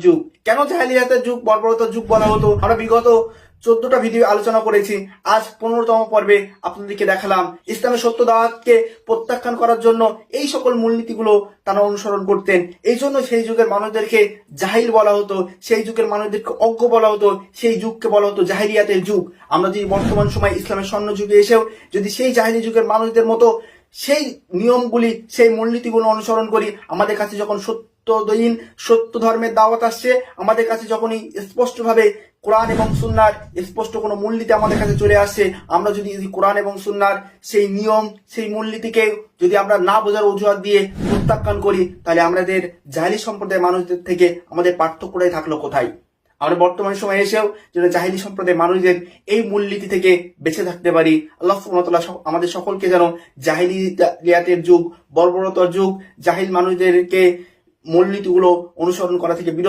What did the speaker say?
যুগ। কেন জাহেলিয়াতের যুগ বর্বরতার যুগ বলা হতো? আমরা বিগত 14টা ভিডিও আলোচনা করেছি। আজ 15তম পর্বে আপনাদেরকে দেখালাম ইসলামের সত্য দাওয়াতকে প্রত্যাখ্যান করার জন্য এই সকল মূলনীতিগুলো তারা অনুসরণ করতেন। এই জন্য সেই যুগের মানুষদেরকে জাহিল বলা হতো, সেই যুগের মানুষদেরকে অজ্ঞ বলা হতো, সেই যুগকে বলা হতো জাহিলিয়াতের যুগ। আমরা যদি বর্তমান সময় ইসলামের স্বর্ণ যুগে এসেও যদি সেই জাহিলি যুগের মানুষদের মতো সেই নিয়মগুলি, সেই মূলনীতিগুলো অনুসরণ করি, আমাদের কাছে যখন সত্য ধর্মের দাওয়াত আসছে, আমাদের কাছে যখনই স্পষ্টভাবে কোরআন এবং সুন্নাহর স্পষ্ট কোনো মূলনীতি আমাদের কাছে চলে আসছে, আমরা যদি কোরআন এবং সুন্নাহর সেই নিয়ম, সেই মূলনীতিকে যদি আমরা না বোঝার অজুহাত দিয়ে প্রত্যাখ্যান করি, তাহলে আমাদের জাহেলি সম্প্রদায়ের মানুষদের থেকে আমাদের পার্থক্যটাই থাকলো কোথায়? আমরা বর্তমান সময়ে এসেও যেন জাহিলি সম্প্রদায়ের মানুষদের এই মূলনীতি থেকে বেঁচে থাকতে পারি। আল্লাহ সুবহানাহু ওয়া তাআলা আমাদের সকলকে যেন জাহিলিয়াতের যুগ, বর্বরতার যুগ, জাহিল মানুষদেরকে মূলনীতিগুলো অনুসরণ করা থেকে বিরত